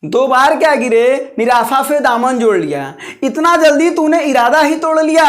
2 बार क्या गिरे, निराशा से दामन जोड़ लिया। इतना जल्दी तूने इरादा ही तोड़ लिया।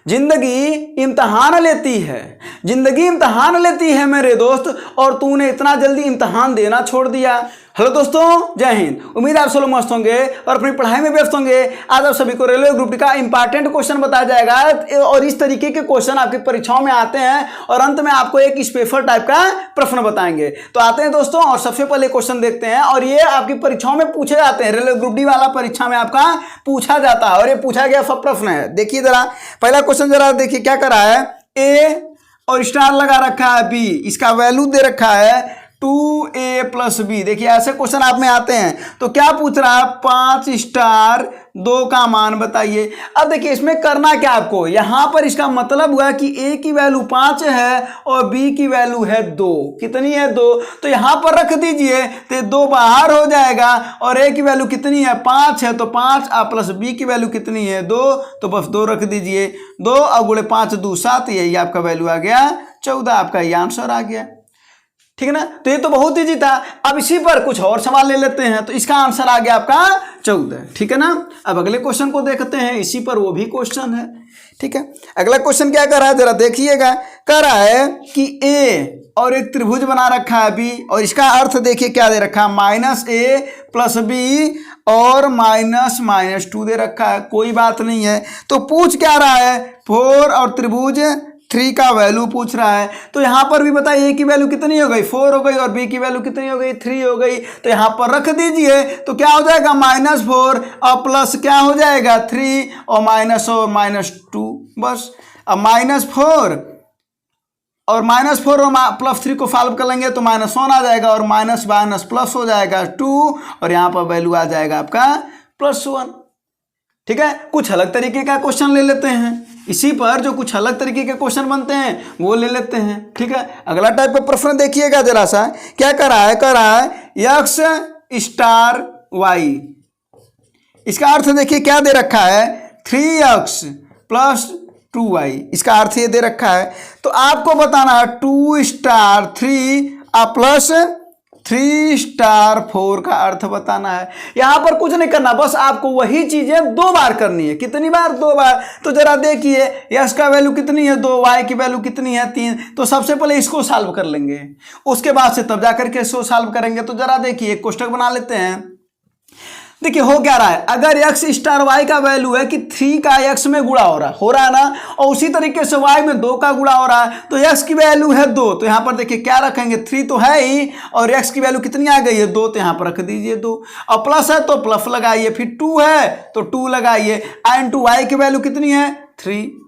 जिंदगी इम्तहान लेती है, जिंदगी इम्तहान लेती है मेरे दोस्त, और तूने इतना जल्दी इम्तहान देना छोड़ दिया। हेलो दोस्तों, जय हिंद। उम्मीद आप सब लोग मस्त होंगे और अपनी पढ़ाई में व्यस्त होंगे। आज आप सभी को रेलवे ग्रुप डी का इंपॉर्टेंट क्वेश्चन बताया जाएगा, और इस तरीके के क्वेश्चन आपकी परीक्षाओं में आते हैं, और अंत में आपको एक स्पेशल टाइप का प्रश्न बताएंगे। तो आते हैं दोस्तों, और सबसे पहले क्वेश्चन देखते हैं, और ये आपकी परीक्षाओं में पूछे जाते हैं। रेलवे ग्रुप डी वाला परीक्षा में आपका पूछा जाता है, और ये पूछा गया सब प्रश्न है। देखिए जरा पहला क्वेश्चन, जरा देखिए क्या करा है। ए और स्टार लगा रखा है बी, इसका वैल्यू दे रखा है 2a + b। देखिए ऐसे क्वेश्चन आप में आते हैं। तो क्या पूछ रहा है, 5 स्टार 2 का मान बताइए। अब देखिए इसमें करना क्या आपको, यहां पर इसका मतलब हुआ कि a की वैल्यू 5 है और b की वैल्यू है 2। कितनी है, 2। तो यहां पर रख दीजिए, तो 2 बाहर हो जाएगा, और a की वैल्यू कितनी है, 5 है, तो 5 + b की वैल्यू कितनी है, 2। तो बस 2 रख दीजिए। 2 और गुणे 5 2 7, यही आपका वैल्यू आ गया 14। आपका ये आंसर आ गया, ठीक है ना। तो ये तो बहुत ईजी था। अब इसी पर कुछ और सवाल ले लेते हैं। तो इसका आंसर आ गया आपका 14, ठीक है ना। अब अगले क्वेश्चन को देखते हैं, इसी पर वो भी क्वेश्चन है, ठीक है। अगला क्वेश्चन क्या कर रहा है, जरा देखिएगा। कर रहा है कि ए और एक त्रिभुज बना रखा है बी, और इसका अर्थ देखिए क्या दे रखा है, -a + b और -2 दे रखा है। कोई बात नहीं है। तो पूछ क्या रहा है, 4 और त्रिभुज 3 का वैल्यू पूछ रहा है। तो यहां पर भी बताइए a की वैल्यू कितनी हो गई, 4 हो गई, और b की वैल्यू कितनी हो गई, 3 हो गई। तो यहां पर रख दीजिए। तो क्या हो जाएगा, -4 और प्लस क्या हो जाएगा, 3 और -2। बस अब -4 और +3 को सॉल्व कर लेंगे तो -1 आ जाएगा, और माइनस प्लस हो जाएगा 2, और यहाँ पर वैल्यू आ जाएगा आपका +1, ठीक है। कुछ अलग तरीके का क्वेश्चन ले लेते हैं, इसी पर जो कुछ अलग तरीके के क्वेश्चन बनते हैं वो ले लेते हैं, ठीक है। अगला टाइप का प्रश्न देखिएगा जरा सा, क्या कर रहा है x * y। इसका अर्थ देखिए क्या दे रखा है, 3x + 2y। इसका अर्थ ये दे रखा है। तो आपको बताना है 2 स्टार 3 प्लस 3 स्टार 4 का अर्थ बताना है। यहां पर कुछ नहीं करना, बस आपको वही चीजें 2 बार करनी है। कितनी बार, 2 बार। तो जरा देखिए यस का वैल्यू कितनी है, 2, वाई की वैल्यू कितनी है, 3। तो सबसे पहले इसको सॉल्व कर लेंगे, उसके बाद से तब जाकर के इसको सॉल्व करेंगे। तो जरा देखिए एक कोष्टक बना लेते हैं। देखिए हो क्या रहा है, अगर x स्टार y का वैल्यू है कि 3 का x में गुणा हो रहा है ना, और उसी तरीके से y में 2 का गुणा हो रहा है, तो x की वैल्यू है 2। तो यहां पर देखिए क्या रखेंगे, 3 तो है ही, और x की वैल्यू कितनी आ गई है, 2। तो यहां पर रख दीजिए 2, और प्लस है तो प्लस लगाइए, फिर 2 है तो 2 लगाइए, एंड y की वैल्यू कितनी है, 3।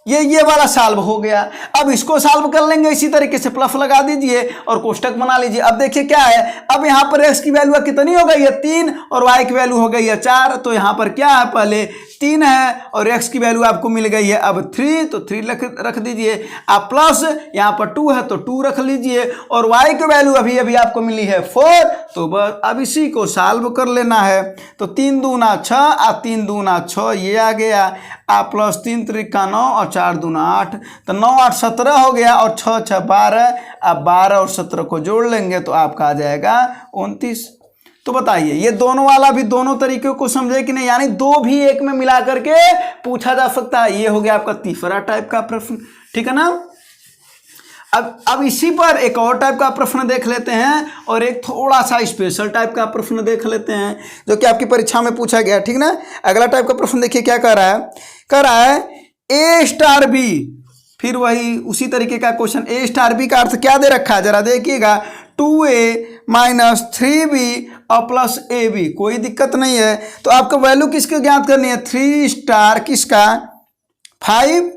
ये वाला सॉल्व हो गया। अब इसको सॉल्व कर लेंगे इसी तरीके से, प्लस लगा दीजिए और कोष्टक बना लीजिए। अब देखिए क्या है, अब यहाँ पर x की वैल्यू कितनी हो गई है, 3, और y की वैल्यू हो गई है 4। तो यहाँ पर क्या है, पहले 3 है और x की वैल्यू आपको मिल गई है अब 3, तो 3 रख दीजिए। आप प्लस यहाँ पर 2 है तो 2 रख लीजिए, और y की वैल्यू अभी आपको मिली है 4। तो बस अब इसी को सॉल्व कर लेना है। तो 3 दूना 6 और 3 दूना 6 ये आ गया, आप प्लस 3 त्रिका 9 और 4 दूना 8। तो 9 8 17 हो गया, और 6 6 12। आप 12 और 17 को जोड़ लेंगे तो आपका आ जाएगा 29। तो बताइए ये दोनों वाला भी दोनों तरीके को समझे कि नहीं, यानी 2 भी एक में मिला करके पूछा जा सकता है। ये हो गया आपका तीसरा टाइप का प्रश्न, ठीक है ना। अब इसी पर एक और टाइप का प्रश्न देख लेते हैं, और एक थोड़ा सा स्पेशल टाइप का प्रश्न देख लेते हैं जो कि आपकी परीक्षा में पूछा गया, ठीक ना। अगला टाइप का प्रश्न देखिए क्या कर रहा है a स्टार b। फिर वही उसी तरीके का क्वेश्चन, a स्टार b का अर्थ क्या दे रखा है, जरा देखिएगा, 2a - 3b और प्लस ab। कोई दिक्कत नहीं है। तो आपको वैल्यू किसकी ज्ञात करनी है, 3 स्टार किसका, 5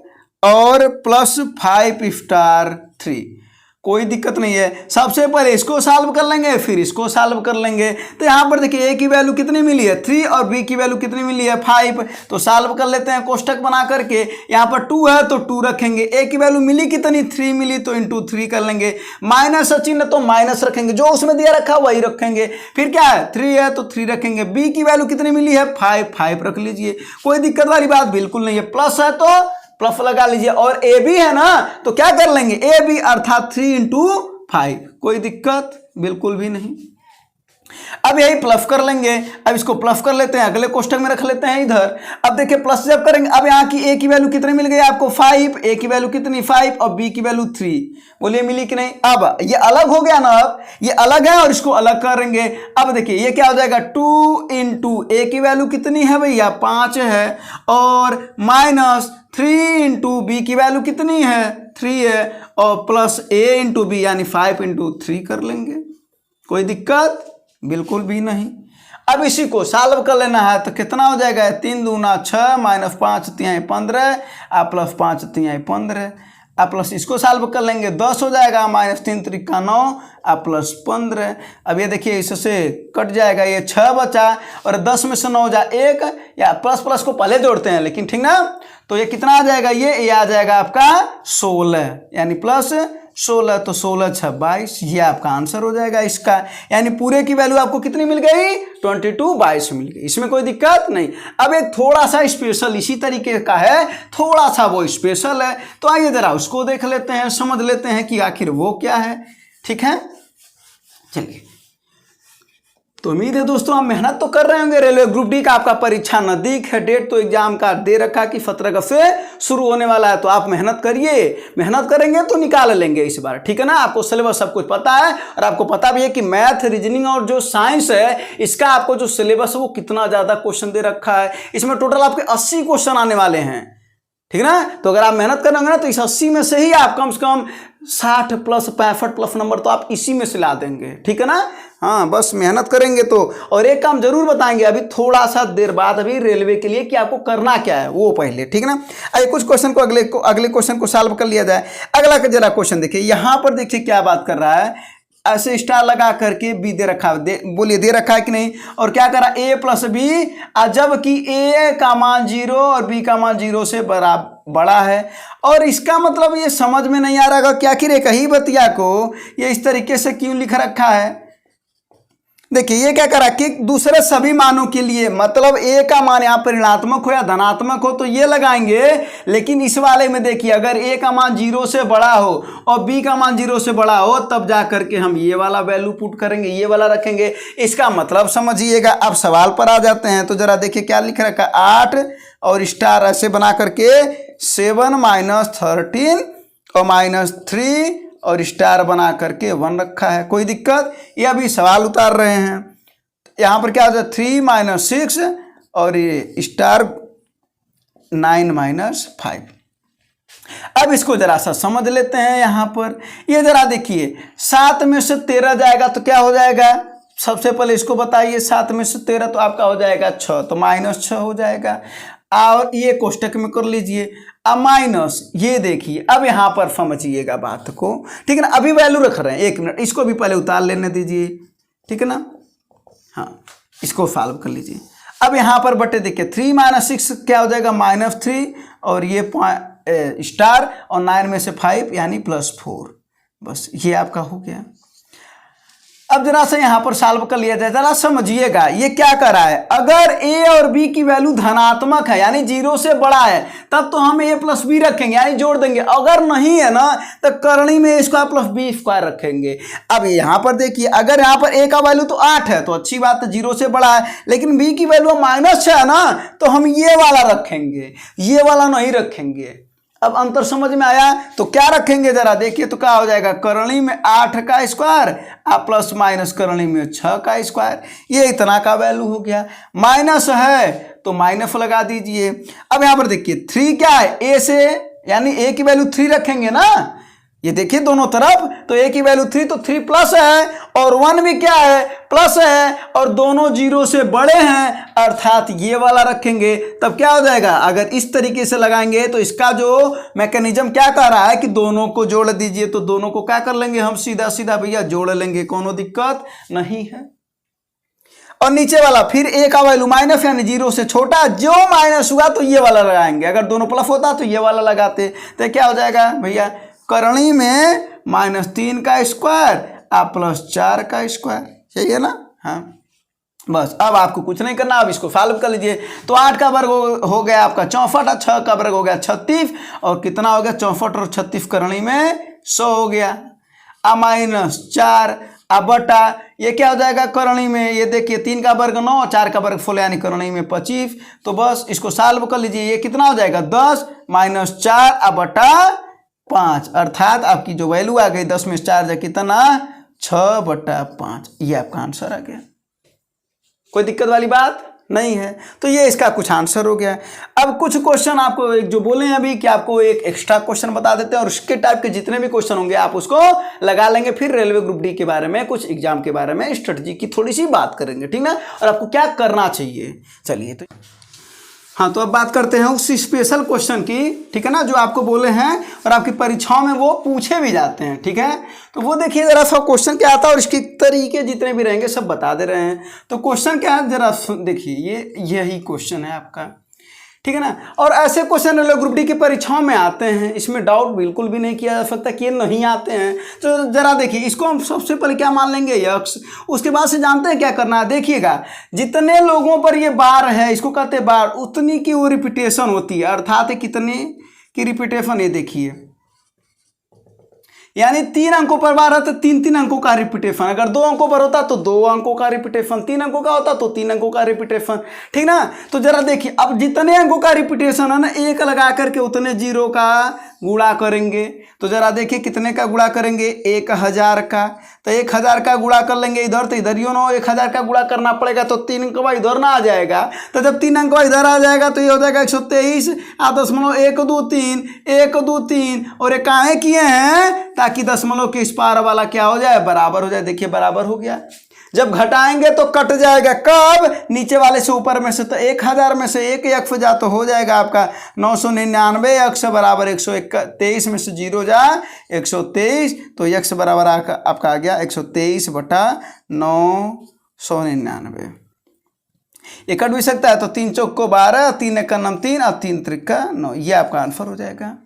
और प्लस 5 स्टार 3। कोई दिक्कत नहीं है। सबसे पहले इसको सॉल्व कर लेंगे, फिर इसको सॉल्व कर लेंगे। तो यहाँ पर देखिए a की वैल्यू कितनी मिली है, 3, और b की वैल्यू कितनी मिली है, 5। तो सॉल्व कर लेते हैं कोष्टक बना करके। यहाँ पर 2 है तो 2 रखेंगे, a की वैल्यू मिली कितनी, 3 मिली, तो इंटू 3 कर लेंगे। माइनस चिन्ह तो माइनस रखेंगे, जो उसमें दिया रखा वही रखेंगे। फिर क्या है, 3 है तो 3 रखेंगे। b की वैल्यू कितनी मिली है, 5 रख लीजिए। कोई दिक्कत वाली बात बिल्कुल नहीं है। प्लस है तो प्लस लगा लीजिए, और ए बी है ना, तो क्या कर लेंगे, ए बी अर्थात 3 × 5। कोई दिक्कत बिल्कुल भी नहीं। अब यही प्लस कर लेंगे। अब इसको प्लस कर लेते हैं, अगले कोष्ठक में रख लेते हैं इधर। अब देखिए प्लस जब करेंगे, अब यहाँ की ए की वैल्यू कितनी मिल गई आपको 5, ए की वैल्यू कितनी 5 और बी की वैल्यू 3, बोलिए मिली कि नहीं। अब ये अलग हो गया ना, अब ये अलग है और इसको अलग करेंगे। अब देखिए ये क्या हो जाएगा 2 इंटू ए की वैल्यू कितनी है भैया 5 है, और माइनस 3 इंटू बी की वैल्यू कितनी है 3 है, और प्लस ए इंटू बी यानी 5 इंटू 3 कर लेंगे। कोई दिक्कत बिल्कुल भी नहीं। अब इसी को सॉल्व कर लेना है, तो कितना हो जाएगा 3 दूना 6 माइनस 5 तिहाई 15 आ प्लस 5 तिहाई 15 आ प्लस इसको सॉल्व कर लेंगे 10 हो जाएगा, माइनस 3 त्रिका 9 आ प्लस 15। अब ये देखिए इससे कट जाएगा, ये 6 बचा और 10 में से 9 जा 1, या प्लस प्लस को पहले जोड़ते हैं लेकिन ठीक ना। तो ये कितना आ जाएगा, ये आ जाएगा आपका 16 यानी प्लस 16, तो 16 6 22, ये आपका आंसर हो जाएगा इसका। यानी पूरे की वैल्यू आपको कितनी मिल गई 22 22 मिल गई, इसमें कोई दिक्कत नहीं। अब एक थोड़ा सा स्पेशल इसी तरीके का है, थोड़ा सा वो स्पेशल है, तो आइए जरा उसको देख लेते हैं, समझ लेते हैं कि आखिर वो क्या है। ठीक है, चलिए। तो उम्मीद है दोस्तों आप मेहनत तो कर रहे होंगे। रेलवे ग्रुप डी का आपका परीक्षा नजदीक है, डेट तो एग्जाम का दे रखा कि 17 अगस्त से शुरू होने वाला है, तो आप मेहनत करिए, मेहनत करेंगे तो निकाल लेंगे इस बार। ठीक है ना, आपको सिलेबस सब कुछ पता है, और आपको पता भी है कि मैथ रीजनिंग और जो साइंस है इसका आपको जो सिलेबस है वो कितना ज़्यादा क्वेश्चन दे रखा है। इसमें टोटल आपके 80 क्वेश्चन आने वाले हैं। ठीक ना, तो अगर आप मेहनत करेंगे ना तो इस 80 में से ही आप कम से कम 60 प्लस 65 प्लस नंबर तो आप इसी में से ला देंगे। ठीक है ना, हाँ बस मेहनत करेंगे तो। और एक काम जरूर बताएंगे अभी थोड़ा सा देर बाद अभी रेलवे के लिए कि आपको करना क्या है वो पहले। ठीक ना, आइए कुछ क्वेश्चन को अगले क्वेश्चन को सॉल्व कर लिया जाए। अगला का जरा क्वेश्चन देखिए, यहाँ पर देखिए क्या बात कर रहा है, ऐसे स्टार लगा करके बी दे रखा है, बोलिए दे रखा है कि नहीं, और क्या करा ए प्लस बी, जबकि ए का मान 0 और बी का मान 0 से बड़ा है। और इसका मतलब ये समझ में नहीं आ रहा कि आखिर एक ही बतिया को ये इस तरीके से क्यों लिख रखा है। देखिए ये क्या करा कि दूसरे सभी मानों के लिए, मतलब ए का मान यहाँ पर ऋणात्मक हो या धनात्मक हो तो ये लगाएंगे, लेकिन इस वाले में देखिए अगर ए का मान 0 से बड़ा हो और बी का मान 0 से बड़ा हो तब जा करके हम ये वाला वैल्यू पुट करेंगे, ये वाला रखेंगे। इसका मतलब समझिएगा। अब सवाल पर आ जाते हैं, तो जरा देखिए क्या लिख रखा 8 और स्टार ऐसे बना करके 7 माइनस 13 और माइनस 3 और स्टार बना करके 1 रखा है। कोई दिक्कत, ये अभी सवाल उतार रहे हैं। यहाँ पर क्या होता है 3 माइनस 6 और ये स्टार 9 माइनस 5। अब इसको जरा सा समझ लेते हैं। यहाँ पर ये जरा देखिए 7 में से 13 जाएगा तो क्या हो जाएगा, सबसे पहले इसको बताइए। 7 में से 13 तो आपका हो जाएगा 6, तो माइनस 6 हो जाएगा। और ये कोष्टक में कर लीजिए। अब माइनस ये देखिए, अब यहाँ पर समझिएगा बात को। ठीक है ना, अभी वैल्यू रख रहे हैं, 1 मिनट इसको भी पहले उतार लेने दीजिए। ठीक है ना, हाँ इसको सॉल्व कर लीजिए। अब यहाँ पर बटे देखिए 3 माइनस 6 क्या हो जाएगा -3 और ये स्टार और 9 में से 5 यानी +4। बस ये आपका हो गया। अब जरा सा यहाँ पर सॉल्व कर लिया जाए, जरा समझिएगा ये क्या कर रहा है। अगर ए और बी की वैल्यू धनात्मक है यानी 0 से बड़ा है तब तो हम a प्लस बी रखेंगे यानी जोड़ देंगे। अगर नहीं है ना तो करनी में a² प्लस b² रखेंगे। अब यहाँ पर देखिए अगर यहाँ पर a का वैल्यू तो 8 है तो अच्छी बात है, 0 से बड़ा है, लेकिन b की वैल्यू -6 है ना तो हम ये वाला रखेंगे, ये वाला नहीं रखेंगे। अब अंतर समझ में आया, तो क्या रखेंगे जरा देखिए, तो क्या हो जाएगा करणी में 8 का स्क्वायर प्लस माइनस करणी में 6 का स्क्वायर, ये इतना का वैल्यू हो गया। माइनस है तो माइनस लगा दीजिए। अब यहाँ पर देखिए 3 क्या है, ए से यानी ए की वैल्यू 3 रखेंगे ना, ये देखिए दोनों तरफ, तो ए की वैल्यू 3 तो 3 प्लस है और 1 भी क्या है प्लस है, और दोनों 0 से बड़े हैं अर्थात ये वाला रखेंगे। तब क्या हो जाएगा, अगर इस तरीके से लगाएंगे तो इसका जो मैकेनिज्म क्या कह रहा है कि दोनों को जोड़ दीजिए, तो दोनों को क्या कर लेंगे हम सीधा सीधा भैया जोड़ लेंगे, कोनो दिक्कत नहीं है। और नीचे वाला फिर ए का वैल्यू माइनस यानी 0 से छोटा, जो माइनस हुआ तो ये वाला लगाएंगे, अगर दोनों प्लस होता तो ये वाला लगाते, तो क्या हो जाएगा भैया करणी में -3 का स्क्वायर प्लस 4 का स्क्वायर, सही है ना। हाँ बस अब आपको कुछ नहीं करना, अब इसको सॉल्व कर लीजिए। तो 8 का वर्ग हो गया आपका 64 और 6 का वर्ग हो गया 36 और कितना हो गया 64 और 36 करणी में 100 हो गया। -4 अब बटा ये क्या हो जाएगा करणी में, ये देखिए 3 का वर्ग 9, 4 का वर्ग 16 यानी करणी में 25। तो बस इसको सॉल्व कर लीजिए, ये कितना हो जाएगा 10 - 4 अब बटा 5, अर्थात आपकी जो वैल्यू आ गई 10 में 4 जा कितना 6/5। ये आपका आंसर आ गया। कोई दिक्कत वाली बात नहीं है। तो ये इसका कुछ आंसर हो गया। अब कुछ क्वेश्चन आपको एक जो बोले हैं अभी कि आपको एक एक्स्ट्रा क्वेश्चन बता देते हैं और उसके टाइप के जितने भी क्वेश्चन होंगे आप उसको लगा लेंगे। फिर रेलवे ग्रुप डी के बारे में, कुछ एग्जाम के बारे में, स्ट्रेटजी की थोड़ी सी बात करेंगे, ठीक ना, और आपको क्या करना चाहिए। चलिए तो हाँ, तो अब बात करते हैं उस स्पेशल क्वेश्चन की, ठीक है ना, जो आपको बोले हैं और आपकी परीक्षाओं में वो पूछे भी जाते हैं, ठीक है। तो वो देखिए जरा सा क्वेश्चन क्या आता है और इसके तरीके जितने भी रहेंगे सब बता दे रहे हैं। तो क्वेश्चन क्या है जरा देखिए, ये यही क्वेश्चन है आपका, ठीक है ना। और ऐसे क्वेश्चन रेलवे ग्रुप डी की परीक्षाओं में आते हैं, इसमें डाउट बिल्कुल भी नहीं किया जा सकता कि ये नहीं आते हैं। तो जरा देखिए, इसको हम सबसे पहले क्या मान लेंगे यक्स, उसके बाद से जानते हैं क्या करना है। देखिएगा जितने लोगों पर ये बार है, इसको कहते हैं बार, उतनी की वो रिपीटेशन होती है, अर्थात कितने की रिपीटेशन, ये देखिए यानी 3 अंकों पर बार है तो 3 अंकों का रिपीटेशन, अगर 2 अंकों पर होता तो 2 अंकों का रिपीटेशन, 3 अंकों का होता तो 3 अंकों का रिपीटेशन, ठीक ना। तो जरा देखिए, अब जितने अंकों का रिपीटेशन है ना, 1 लगा करके उतने 0 का गुणा करेंगे। तो जरा देखिए कितने का गुणा करेंगे, 1000 का। तो 1000 का गुणा कर लेंगे इधर, तो इधर नो 1000 का गुणा करना पड़ेगा, तो 3 अंक इधर ना आ जाएगा। तो जब 3 अंक इधर आ जाएगा तो ये हो जाएगा 123 .123 123, और ये काहे किए हैं ताकि दशमलव के इस पार वाला क्या हो जाए, बराबर हो जाए। देखिए बराबर हो गया। जब घटाएंगे तो कट जाएगा, कब, नीचे वाले से ऊपर में से। तो 1000 में से 1 यक्ष जा तो हो जाएगा आपका 999 यक्ष बराबर 123 में से 0 जा 123, तो यक्ष बराबर आपका आ गया 123/999। ये कट भी सकता है, तो 3 चौक को 12, 3 एक 3 और 3 त्रिक 9, ये आपका आंसर हो जाएगा।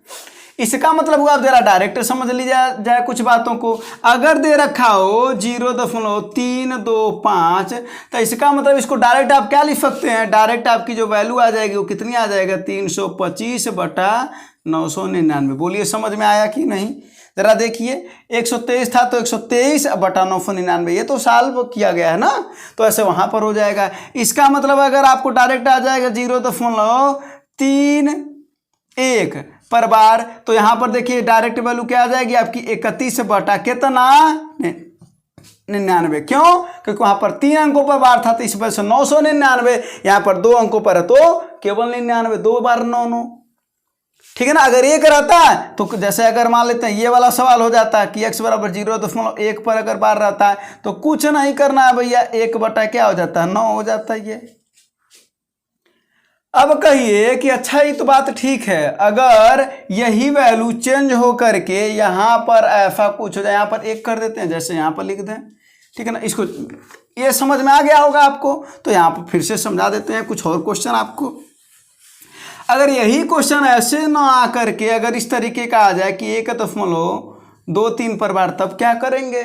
इसका मतलब हुआ, आप जरा डायरेक्ट समझ लीजिए जाए कुछ बातों को। अगर दे रखा हो 0.325, तो इसका मतलब इसको डायरेक्ट आप क्या लिख सकते हैं, डायरेक्ट आपकी जो वैल्यू आ जाएगी वो कितनी आ जाएगा 325/999। बोलिए समझ में आया कि नहीं। जरा देखिए 123 था तो 123/999, ये तो सॉल्व किया गया है ना, तो ऐसे वहां पर हो जाएगा। इसका मतलब अगर आपको डायरेक्ट आ जाएगा 0.31 पर बार, तो यहां पर देखिए डायरेक्ट वैल्यू क्या आ जाएगी आपकी 31/99। क्यों, क्योंकि वहां पर 3 अंकों पर बार था, तो इस वजह से 999। यहां पर 2 अंकों पर है तो केवल 99, 2 बार 9, ठीक है ना। अगर 1 रहता है तो जैसे अगर मान लेते हैं ये वाला सवाल हो जाता है कि x बराबर 0.1 पर अगर बार रहता है तो कुछ नहीं करना है भैया, 1 बटा क्या हो जाता है 9 हो जाता है ये। अब कहिए कि अच्छा ये तो बात ठीक है, अगर यही वैल्यू चेंज हो करके यहाँ पर ऐसा कुछ हो जाए, यहाँ पर 1 कर देते हैं, जैसे यहाँ पर लिख दें, ठीक है ना। इसको ये समझ में आ गया होगा आपको, तो यहाँ पर फिर से समझा देते हैं कुछ और क्वेश्चन आपको। अगर यही क्वेश्चन ऐसे ना आ करके अगर इस तरीके का आ जाए कि 1.23 पर बार, तब क्या करेंगे।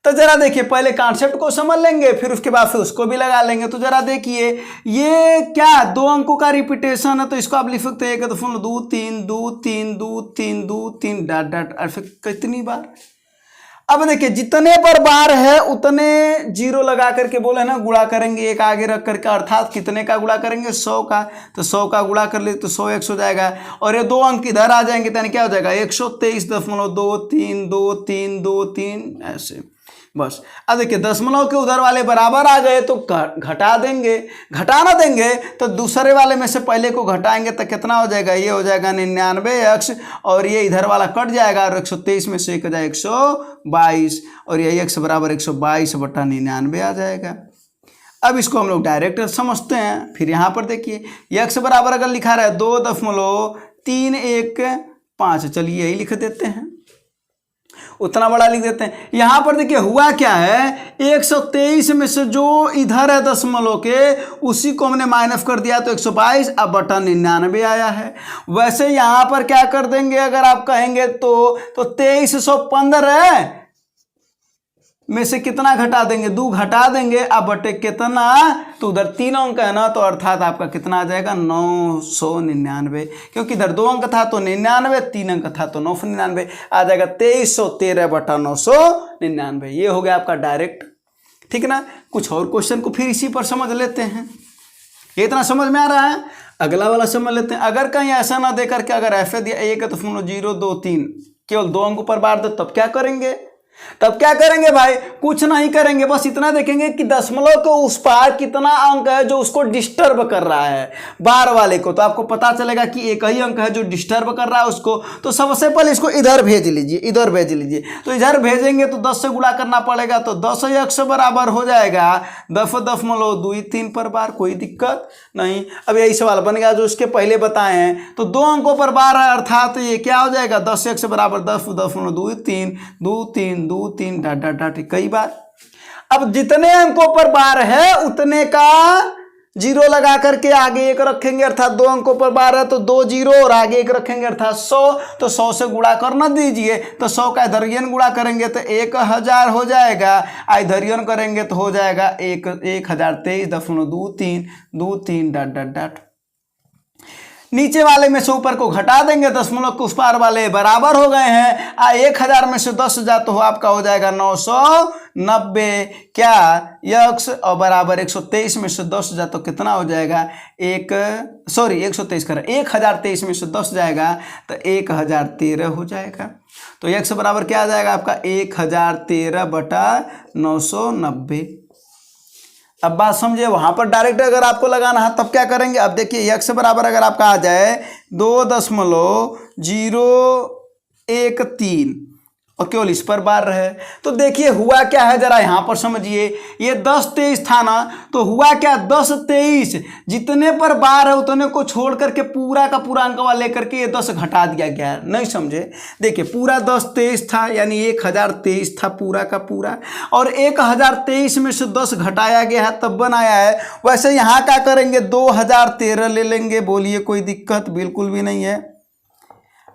तो जरा देखिए, पहले कॉन्सेप्ट को समझ लेंगे, फिर उसके बाद फिर उसको भी लगा लेंगे। तो जरा देखिए, ये क्या 2 अंकों का रिपीटेशन है, तो इसको आप लिख सकते हैं 1.2 डॉट डॉट, कितनी बार। अब देखिए जितने पर बार है उतने 0 लगा करके बोले ना गुणा करेंगे, 1 आगे रख करके, अर्थात कितने का गुणा करेंगे 100 का। तो 100 का गुणा कर ले तो 100x हो जाएगा, और ये 2 अंक इधर आ जाएंगे, तो क्या हो जाएगा 123.2323 ऐसे, बस। अब देखिए दशमलव के उधर वाले बराबर आ गए तो घटा देंगे, घटाना देंगे तो दूसरे वाले में से पहले को घटाएंगे तो कितना हो जाएगा, ये हो जाएगा 99x, और ये इधर वाला कट जाएगा और 123 में से 1 हो जाएगा 122, और ये x बराबर 122/99 आ जाएगा। अब इसको हम लोग डायरेक्ट समझते हैं। फिर यहाँ पर देखिए x बराबर अगर लिखा रहा है 2.315, चलिए यही लिख देते हैं, उतना बड़ा लिख देते हैं। यहां पर देखिए हुआ क्या है, 123 में से जो इधर है दशमलव के, उसी को हमने माइनस कर दिया तो 122/99 आया है। वैसे यहां पर क्या कर देंगे अगर आप कहेंगे तो 2315 में से कितना घटा देंगे, 2 घटा देंगे, अब बटे कितना, तो उधर 3 अंक है ना, तो अर्थात आपका कितना आ जाएगा 999, क्योंकि इधर 2 अंक था तो 99, 3 अंक था तो 999 आ जाएगा 2313 बटा 999। ये हो गया आपका डायरेक्ट, ठीक है ना। कुछ और क्वेश्चन को फिर इसी पर समझ लेते हैं। ये इतना समझ में आ रहा है, अगला वाला समझ लेते हैं। अगर कहीं ऐसा ना दे करके अगर ऐसे दिया 1 है तो 0 2 3 केवल 2 अंकों पर बार दे, तब क्या करेंगे, तब क्या करेंगे भाई, कुछ नहीं करेंगे, बस इतना देखेंगे कि दशमलव के उस पार कितना अंक है जो उसको डिस्टर्ब कर रहा है बार वाले को, तो आपको पता चलेगा कि एक ही अंक है जो डिस्टर्ब कर रहा है उसको। तो सबसे पहले इसको इधर भेज लीजिए, इधर भेज लीजिए। तो इधर भेजेंगे तो 10 से गुणा करना पड़ेगा, तो 10 x बराबर हो जाएगा 10.23 पर बार, कोई दिक्कत नहीं। अब यही सवाल बन गया जो उसके पहले बताए हैं, तो 2 अंकों पर बार है, अर्थात ये क्या हो जाएगा 10 x बराबर 10.23 2 3 डॉट डॉट डॉट कई बार। अब जितने अंकों पर बार है उतने का 0 लगा करके आगे 1 रखेंगे, अर्थात 2 अंकों पर बार है तो 2 0 और आगे 1 रखेंगे अर्थात 100, तो 100 से गुणा करना दीजिए, तो 100 का इधरियन गुणा करेंगे तो 1000 हो जाएगा, इधरियन करेंगे तो हो जाएगा 1023.23 डॉट डॉट डॉट। नीचे वाले में से ऊपर को घटा देंगे, दशमलव के उस पार वाले बराबर हो गए हैं। 1000 में से 10 जा तो आपका हो जाएगा 990 क्या यक्स, और बराबर 123 में से 10 जा तो कितना हो जाएगा 123 कर 1023 में से 10 जाएगा तो 1013 हो जाएगा। तो यक्स बराबर क्या आ जाएगा आपका 1013 बटा 990। अब बात समझिए, वहां पर डायरेक्ट अगर आपको लगाना है तब क्या करेंगे। अब देखिए x बराबर अगर आपका आ जाए 2.013 और केवल इस पर बार रहे, तो देखिए हुआ क्या है, जरा यहां पर समझिए। ये 10-23 था ना, तो हुआ क्या 10-23 जितने पर बार है उतने को छोड़ करके पूरा का पूरा अंक वाला लेकर के ये 10 घटा दिया गया है, नहीं समझे। देखिए पूरा 10-23 था यानी 1023 था पूरा का पूरा, और 1023 में से 10 घटाया गया है तब बनाया है। वैसे यहाँ क्या करेंगे 2013 ले लेंगे, बोलिए कोई दिक्कत बिल्कुल भी नहीं है।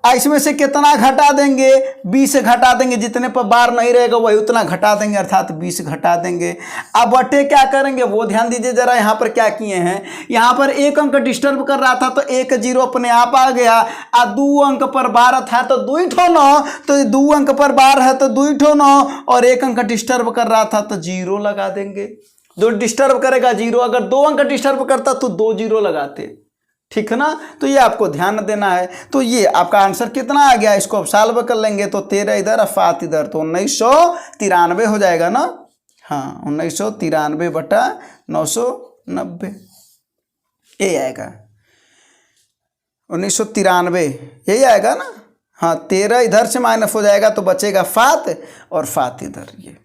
इसमें से कितना घटा देंगे 20 घटा देंगे, जितने पर बार नहीं रहेगा वही उतना घटा देंगे अर्थात 20 घटा देंगे। अब बटे क्या करेंगे वो ध्यान दीजिए जरा, यहाँ पर क्या किए हैं, यहाँ पर 1 अंक डिस्टर्ब कर रहा था तो 1 0 अपने आप आ गया, 2 अंक पर बार था तो 2 ठो 9, तो 2 अंक पर बार है तो 2 ठो 9, और 1 अंक डिस्टर्ब कर रहा था तो 0 लगा देंगे। जो डिस्टर्ब करेगा 0, अगर 2 अंक डिस्टर्ब करता तो 2 0 लगाते, ठीक है ना। तो ये आपको ध्यान देना है। तो ये आपका आंसर कितना आ गया, इसको आप सॉल्व कर लेंगे तो 13 इधर और 7 इधर, तो 1993 हो जाएगा ना। हाँ 1993 बटा 990 ये आएगा 1993 यही आएगा ना। हाँ 13 इधर से माइनस हो जाएगा तो बचेगा 7 और 7 इधर, ये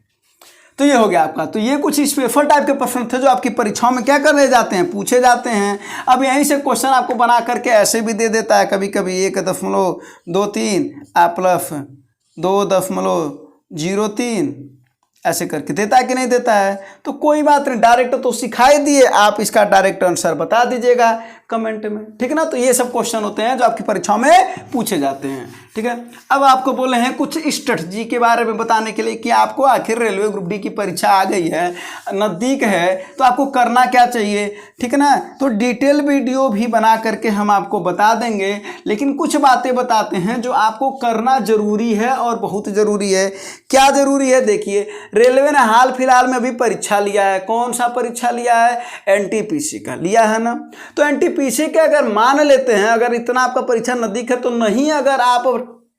तो ये हो गया आपका। तो ये कुछ स्पेशल टाइप के प्रश्न थे जो आपकी परीक्षाओं में क्या करने जाते हैं, पूछे जाते हैं। अब यहीं से क्वेश्चन आपको बना करके ऐसे भी दे देता है कभी कभी 1.23 प्लस 2.03 ऐसे करके देता है कि नहीं देता है। तो कोई बात नहीं, डायरेक्ट तो सिखाई दिए, आप इसका डायरेक्ट आंसर बता दीजिएगा कमेंट में, ठीक है ना। तो ये सब क्वेश्चन होते हैं जो आपकी परीक्षाओं में पूछे जाते हैं, ठीक है। अब आपको बोले हैं कुछ स्ट्रेटजी के बारे में बताने के लिए कि आपको आखिर रेलवे ग्रुप डी की परीक्षा आ गई है, नज़दीक है, तो आपको करना क्या चाहिए, ठीक है ना। तो डिटेल वीडियो भी बना करके हम आपको बता देंगे, लेकिन कुछ बातें बताते हैं जो आपको करना जरूरी है और बहुत ज़रूरी है। क्या ज़रूरी है, देखिए रेलवे ने हाल फिलहाल में अभी परीक्षा लिया है। कौन सा परीक्षा लिया है, NTPC का लिया है ना। तो NTPC के अगर मान लेते हैं, अगर इतना आपका परीक्षा नज़दीक है तो नहीं, अगर आप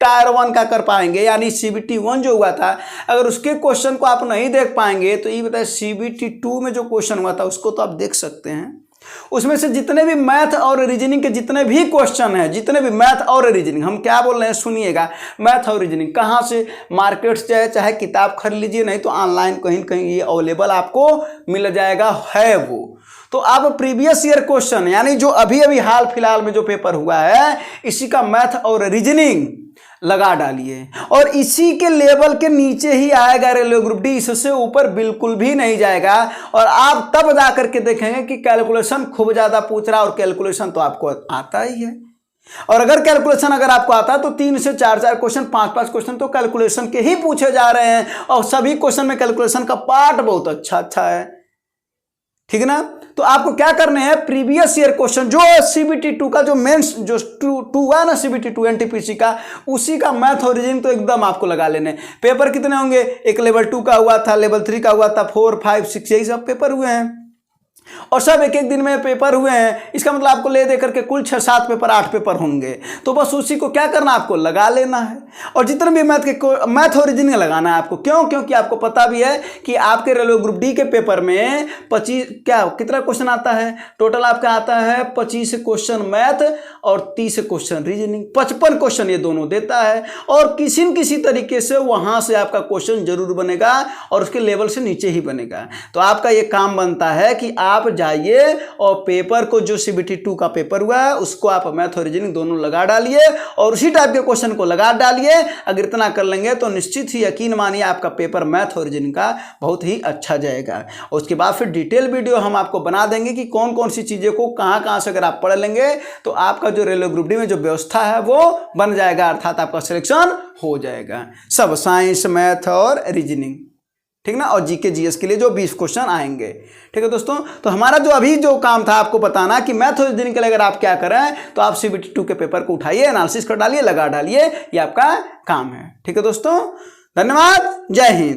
टायर 1 का कर पाएंगे यानी CBT 1 जो हुआ था, अगर उसके क्वेश्चन को आप नहीं देख पाएंगे तो ये बताए CBT 2 में जो क्वेश्चन हुआ था उसको तो आप देख सकते हैं। उसमें से जितने भी मैथ और रीजनिंग के जितने भी क्वेश्चन हैं, जितने भी मैथ और रीजनिंग, हम क्या बोल रहे हैं सुनिएगा, मैथ और रीजनिंग कहाँ से, मार्केट से चाहे किताब खरीद लीजिए, नहीं तो ऑनलाइन कहीं कहीं ये अवेलेबल आपको मिल जाएगा, है वो। तो आप प्रीवियस ईयर क्वेश्चन यानी जो अभी अभी हाल फिलहाल में जो पेपर हुआ है इसी का मैथ और रीजनिंग लगा डालिए, और इसी के लेवल के नीचे ही आएगा रेलवे ग्रुप डी, इससे ऊपर बिल्कुल भी नहीं जाएगा। और आप तब जा करके देखेंगे कि कैलकुलेशन खूब ज़्यादा पूछ रहा है, और कैलकुलेशन तो आपको आता ही है। और अगर कैलकुलेशन अगर आपको आता है तो 3 से 4 क्वेश्चन, 5 क्वेश्चन तो कैलकुलेशन के ही पूछे जा रहे हैं, और सभी क्वेश्चन में कैलकुलेशन का पार्ट बहुत अच्छा है, ठीक है ना। तो आपको क्या करने हैं, प्रीवियस ईयर क्वेश्चन जो सीबीटी 2 का जो मेंस जो टू है ना, सीबीटी 2 एनटीपीसी का, उसी का मैथ और रीजनिंग तो एकदम आपको लगा लेने। पेपर कितने होंगे, एक लेवल 2 का हुआ था, लेवल 3 का हुआ था, 4, 5, 6 यही सब पेपर हुए हैं, और सब एक एक दिन में पेपर हुए हैं। इसका मतलब आपको ले दे करके कुल 6-7 पेपर, 8 पेपर होंगे। तो बस उसी को क्या करना, आपको लगा लेना है, और जितने भी मैथ और रीजनिंग लगाना है आपको। क्यों, क्योंकि आपको पता भी है कि आपके रेलवे ग्रुप डी के पेपर में 25 कितना क्वेश्चन आता है, टोटल आपका आता है 25 क्वेश्चन मैथ और 30 क्वेश्चन रीजनिंग, 55 क्वेश्चन ये दोनों देता है, और किसी न किसी तरीके से वहां से आपका क्वेश्चन जरूर बनेगा, और उसके लेवल से नीचे ही बनेगा। तो आपका ये काम बनता है कि आप जाइए और पेपर को, जो सीबीटी 2 का पेपर हुआ है उसको आप मैथ और रीजनिंग दोनों लगा डालिए, और उसी टाइप के क्वेश्चन को लगा डालिए। अगर इतना कर लेंगे तो निश्चित ही यकीन मानिए आपका पेपर मैथ और रीजनिंग का बहुत ही अच्छा जाएगा। और उसके बाद फिर डिटेल वीडियो हम आपको बना देंगे कि कौन कौन सी चीजें को कहां कहां से अगर आप पढ़ लेंगे तो आपका जो रेलवे ग्रुप डी में जो व्यवस्था है वो बन जाएगा, अर्थात आपका सिलेक्शन हो जाएगा। सब साइंस, मैथ और रीजनिंग, ठीक ना, और जीके जीएस के लिए जो 20 क्वेश्चन आएंगे, ठीक है दोस्तों। तो हमारा जो अभी जो काम था आपको बताना कि मैथ और रीजनिंग के लिए अगर आप क्या करें, तो आप सीबीटी 2 के पेपर को उठाइए, एनालिसिस कर डालिए, लगा डालिए, ये आपका काम है, ठीक है दोस्तों। धन्यवाद, जय हिंद।